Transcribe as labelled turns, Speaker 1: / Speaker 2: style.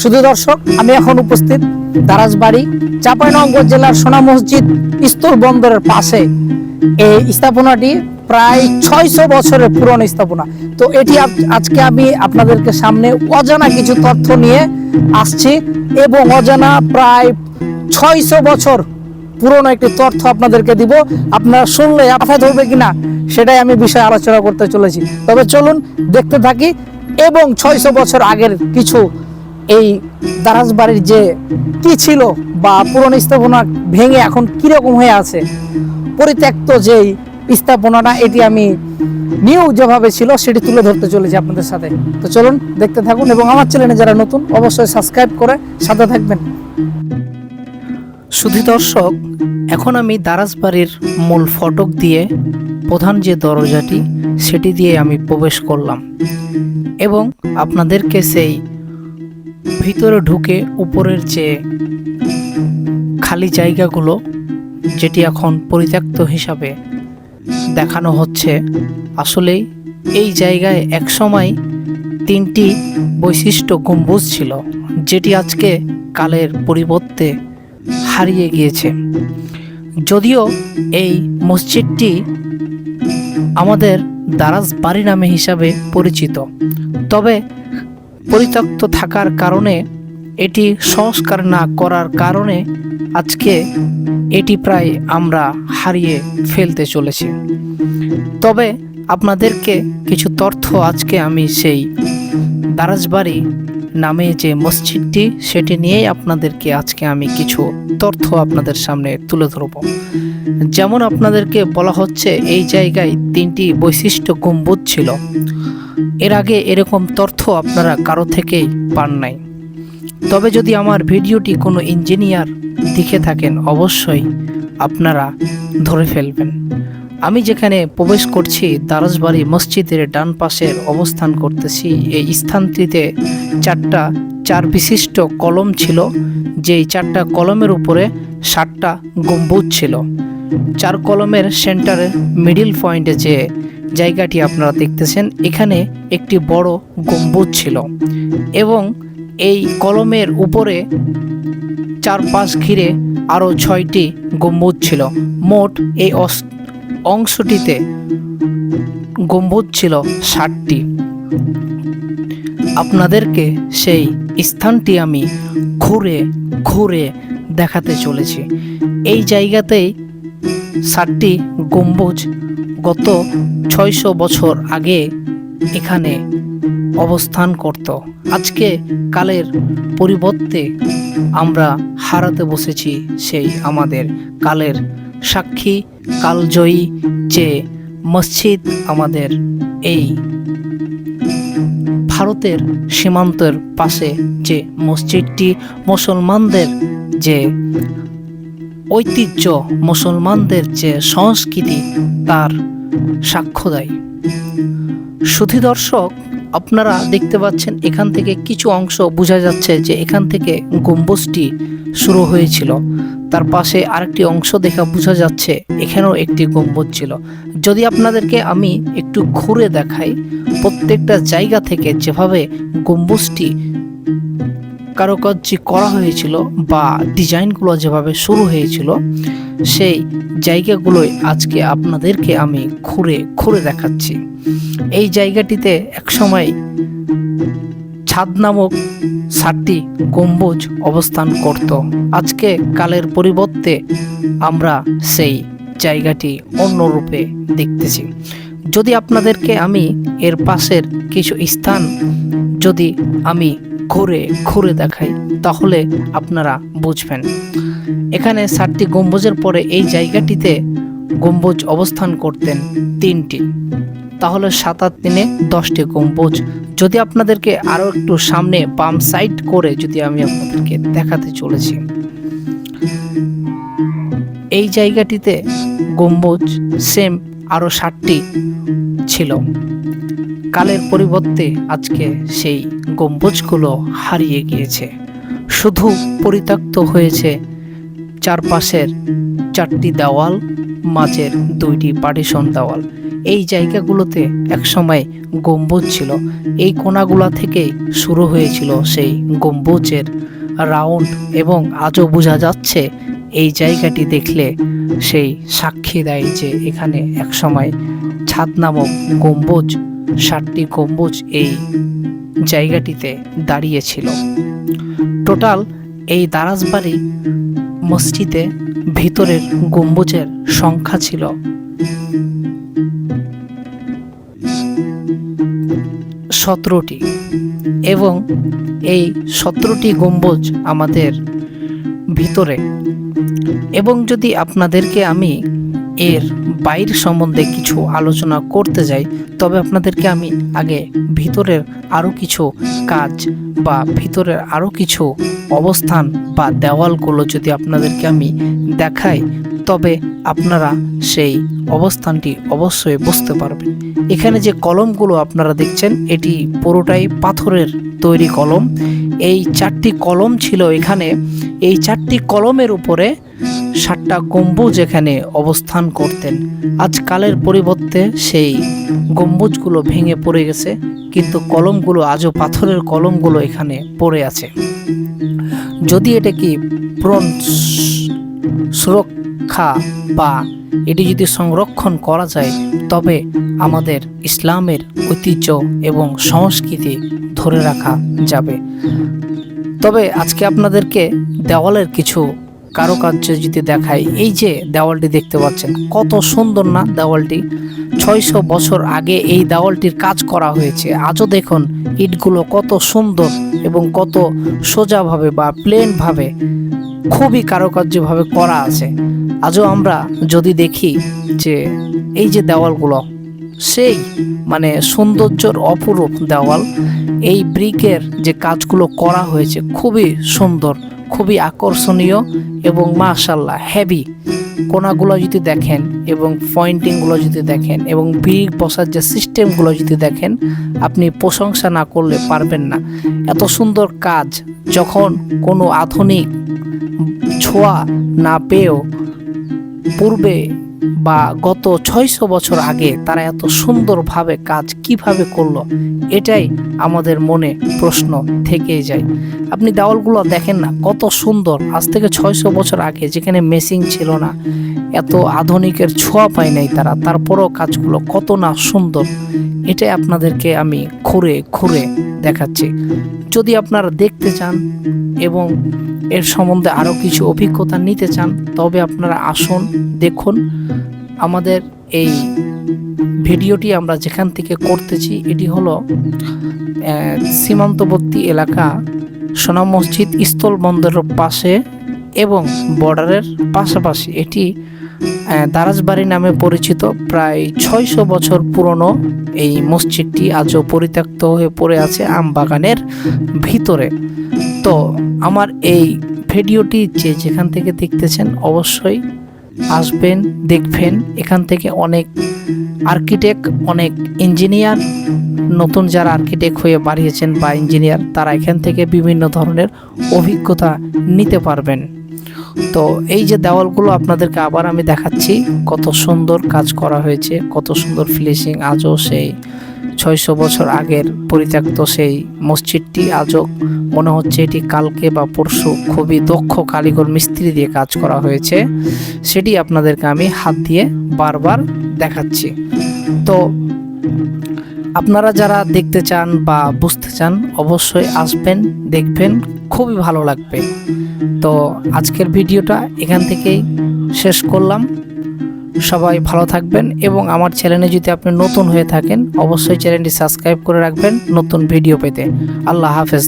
Speaker 1: শুধু দর্শক, আমি এখন উপস্থিত দারাজবাড়ি চাঁপাইনবাবগঞ্জ জেলার সোনা মসজিদ স্থল বন্দরের পাশে। এই স্থাপনাটি প্রায় 600 বছরের পুরনো স্থাপনা। তো এটি আজকে আমি আপনাদেরকে সামনে অজানা কিছু তথ্য নিয়ে আসছি এবং অজানা প্রায় 600 বছর পুরনো একটি তথ্য আপনাদেরকে দিব। আপনারা শুনলে মাথায় ধরবে কিনা সেটাই আমি বিষয়ে আলোচনা করতে চলেছি। তবে চলুন দেখতে থাকি এবং 600 বছর আগের কিছু এই দারাজবাড়ির যে কি ছিল বা পুরনো স্থাপনা ভেঙে এখন কিরকম হয়ে আছে, পরিত্যক্ত যে স্থাপনাটা, এটি আমি নিউ যেভাবে ছিল সেটি তুলে ধরতে চলেছি আপনাদের সাথে। তো চলুন দেখতে থাকুন এবং আমার চ্যানেলে যারা নতুন অবশ্যই সাবস্ক্রাইব করে সাথে থাকবেন। শুধু দর্শক, এখন আমি দারাজবাড়ির মূল ফটক দিয়ে প্রধান যে দরজাটি সেটি দিয়ে আমি প্রবেশ করলাম এবং আপনাদেরকে সেই ভিতরে ঢুকে উপরের যে খালি জায়গাগুলো যেটি এখন পরিত্যক্ত হিসাবে দেখানো হচ্ছে, আসলেই এই জায়গায় একসময় 3টি বৈশিষ্ট্য গম্বুজ ছিল, যেটি আজকে কালের পরিবর্তে হারিয়ে গিয়েছে। যদিও এই মসজিদটি আমাদের দারাজবাড়ি নামে হিসাবে পরিচিত, তবে পরিত্যক্ত থাকার কারণে, এটি সংস্কার না করার কারণে আজকে এটি প্রায় আমরা হারিয়ে ফেলতে চলেছি। তবে আপনাদেরকে কিছু তথ্য আজকে আমি সেই দারাজবাড়ি নামে যে মসজিদটি সেটি নিয়েই আপনাদেরকে আজকে আমি কিছু তথ্য আপনাদের সামনে তুলে ধরব। যেমন আপনাদেরকে বলা হচ্ছে এই জায়গায় 3টি বৈশিষ্ট্য গম্বুজ ছিল। এর আগে এরকম তথ্য আপনারা কারো থেকেই পান নাই। তবে যদি আমার ভিডিওটি কোনো ইঞ্জিনিয়ার দেখে থাকেন অবশ্যই আপনারা ধরে ফেলবেন। আমি যেখানে প্রবেশ করছি দারাজবাড়ি মসজিদের ডান পাশের অবস্থান করতেছি। এই স্থানটিতে 4টা 4 বিশিষ্ট কলম ছিল, যেই 4টা কলমের উপরে 7টা গম্বুজ ছিল। 4 কলমের সেন্টারে মিডিল পয়েন্টে যে জায়গাটি আপনারা দেখতেছেন, এখানে একটি বড় গম্বুজ ছিল এবং এই কলমের উপরে 4 ঘিরে আরও 6টি গম্বুজ ছিল। মোট এই অংশটিতে গম্বুজ ছিল 7টি। আপনাদেরকে সেই স্থানটি আমি ঘুরে ঘুরে দেখাতে চলেছি। এই জায়গাতেই 7টি গম্বুজ গত 600 বছর আগে এখানে অবস্থান করত। আজকে কালের পরিবর্তে আমরা হারাতে বসেছি সেই আমাদের কালের সাক্ষী, কালজয়ী যে মসজিদ, আমাদের এই ভারতের সীমান্তের পাশে যে মসজিদটি মুসলমানদের যে ঐতিহ্য, মুসলমানদের যে সংস্কৃতি তার সাক্ষ্য দেয়। শুধু দর্শক, আপনারা দেখতে পাচ্ছেন এখান থেকে কিছু অংশ বোঝা যাচ্ছে যে এখান থেকে গম্বুজটি শুরু হয়েছিল। তার পাশে আরেকটি অংশ দেখা বোঝা যাচ্ছে এখানেও একটি গম্বুজ ছিল। যদি আপনাদেরকে আমি একটু ঘুরে দেখাই, প্রত্যেকটা জায়গা থেকে যেভাবে গম্বুজটি কারুকার্য করা হয়েছিল বা ডিজাইনগুলো যেভাবে শুরু হয়েছিল, সেই জায়গাগুলোই আজকে আপনাদেরকে আমি ঘুরে ঘুরে দেখাচ্ছি। এই জায়গাটিতে একসময় ছাদ নামক 7টি গম্বুজ অবস্থান করত। আজকে কালের পরিবর্তে আমরা সেই জায়গাটি অন্য রূপে দেখতেছি। যদি আপনাদেরকে আমি এর পাশের কিছু স্থান যদি আমি ঘুরে ঘুরে দেখাই তাহলে আপনারা বুঝবেন। এখানে 7টি গম্বুজের পরে এই জায়গাটিতে গম্বুজ অবস্থান করতেন 3টি, তাহলে 7 আর 3 10টি গম্বুজ। যদি আপনাদেরকে আরও একটু সামনে বাম সাইড করে যদি আমি আপনাদেরকে দেখাতে চলেছি, এই জায়গাটিতে গম্বুজ সেম আরও 7টি ছিল। কালের পরিবর্তে আজকে সেই গম্বুজগুলো হারিয়ে গিয়েছে, শুধু পরিত্যক্ত হয়েছে চারপাশের 4টি দেওয়াল, মাঝের 2টি পার্টিশন দেওয়াল। এই জায়গাগুলোতে একসময় গম্বুজ ছিল। এই কোণাগুলা থেকেই শুরু হয়েছিল সেই গম্বুজের রাউন্ড, এবং আজও বোঝা যাচ্ছে এই জায়গাটি দেখলে সেই সাক্ষী দেয় যে এখানে একসময় ছাদ নামক গম্বুজ, 7টি গম্বুজ এই জায়গাটিতে দাঁড়িয়েছিল। টোটাল এই দারাজবাড়ি মসজিদে ভিতরের গম্বুজের সংখ্যা ছিল 17টি, এবং এই 17টি গম্বুজ আমাদের ভিতরে। এবং যদি আপনাদেরকে আমি এর বাইর সম্বন্ধে কিছু আলোচনা করতে যাই, তবে আপনাদেরকে আমি আগে ভিতরের আরও কিছু কাজ বা ভিতরের আরও কিছু অবস্থান বা দেওয়ালগুলো যদি আপনাদেরকে আমি দেখাই, তবে আপনারা সেই অবস্থানটি অবশ্যই বুঝতে পারবেন। এখানে যে কলমগুলো আপনারা দেখছেন, এটি পুরোটাই পাথরের তৈরি কলম। এই 4টি কলম ছিল এখানে। এই 4টি কলমের উপরে 7টা গম্বুজ এখানে অবস্থান করতেন। আজকালের পরিবর্তে সেই গম্বুজগুলো ভেঙে পড়ে গেছে, কিন্তু কলমগুলো আজও পাথরের কলমগুলো এখানে পড়ে আছে। যদি এটা কি সুরক্ষা বা এটি যদি সংরক্ষণ করা যায়, তবে আমাদের ইসলামের ঐতিহ্য এবং সংস্কৃতি ধরে রাখা যাবে। তবে আজকে আপনাদেরকে দেওয়ালের কিছু কারুকার্য যদি দেখাই, এই যে দেওয়ালটি দেখতে পাচ্ছেন, কত সুন্দর না দেওয়ালটি। 600 বছর আগে এই দেওয়ালটির কাজ করা হয়েছে। আজও দেখুন ইটগুলো কত সুন্দর এবং কত সোজাভাবে বা প্লেনভাবে, খুবই কারুকার্যভাবে করা আছে। আজও আমরা যদি দেখি যে এই যে দেওয়ালগুলো, সেই মানে সৌন্দর্যর অপরূপ দেওয়াল। এই ব্রিকের যে কাজগুলো করা হয়েছে খুবই সুন্দর, খুবই আকর্ষণীয় এবং মাশাআল্লাহ হেভি। কোণাগুলো যদি দেখেন এবং পয়েন্টিংগুলো যদি দেখেন এবং ব্রিক বসার যে সিস্টেমগুলো যদি দেখেন, আপনি প্রশংসা না করলে পারবেন না। এত সুন্দর কাজ যখন কোনো আধুনিক ছোঁয়া না পেয়েও পূর্বে বা গত 600 বছর আগে তারা এত সুন্দরভাবে কাজ কিভাবে করলো, এটাই আমাদের মনে প্রশ্ন থেকেই যায়। আপনি দেওয়ালগুলো দেখেন না কত সুন্দর। আজ থেকে 600 বছর আগে যেখানে মেশিন ছিল না, এত আধুনিকের ছোঁয়া পায় নাই তারা, তারপরও কাজগুলো কত না সুন্দর, এটাই আপনাদেরকে আমি ঘুরে ঘুরে দেখাচ্ছি। যদি আপনারা দেখতে চান এবং এর সম্বন্ধে আরও কিছু অভিজ্ঞতা নিতে চান, তবে আপনারা আসুন, দেখুন। আমাদের এই ভিডিওটি আমরা যেখান থেকে করতেছি, এটি হলো সীমান্তবর্তী এলাকা, সোনা মসজিদ স্থল বন্দরের পাশে এবং বর্ডারের পাশাপাশি। এটি দারাজবাড়ি নামে পরিচিত। প্রায় 600 বছর পুরনো এই মসজিদটি আজও পরিত্যক্ত হয়ে পড়ে আছে আমবাগানের ভিতরে। তো আমার এই ভিডিওটি যেখান থেকে দেখতেছেন, অবশ্যই আসবেন, দেখবেন। এখান থেকে অনেক আর্কিটেক্ট, অনেক ইঞ্জিনিয়ার, নতুন যারা আর্কিটেক্ট হয়ে বাড়িয়েছেন বা ইঞ্জিনিয়ার, তারা এখান থেকে বিভিন্ন ধরনের অভিজ্ঞতা নিতে পারবেন। তো এই যে দেওয়ালগুলো আপনাদেরকে আবার আমি দেখাচ্ছি, কত সুন্দর কাজ করা হয়েছে, কত সুন্দর ফিনিশিং। আজও সেই 600 বছর আগের পরিত্যক্ত সেই মসজিদটি আজও মনে হচ্ছে এটি কালকে বা পরশু খুবই দক্ষ কারিগর মিস্ত্রি দিয়ে কাজ করা হয়েছে। সেটি আপনাদেরকে আমি হাত দিয়ে বারবার দেখাচ্ছি। তো আপনারা যারা দেখতে চান বা বুঝতে চান, অবশ্যই আসবেন, দেখবেন, খুবই ভালো লাগবে। তো আজকের ভিডিওটা এখান থেকেই শেষ করলাম। সবাই ভালো থাকবেন, এবং আমার চ্যানেলে যদি আপনি নতুন হয়ে থাকেন, অবশ্যই চ্যানেলটি সাবস্ক্রাইব করে রাখবেন নতুন ভিডিও পেতে। আল্লাহ হাফেজ।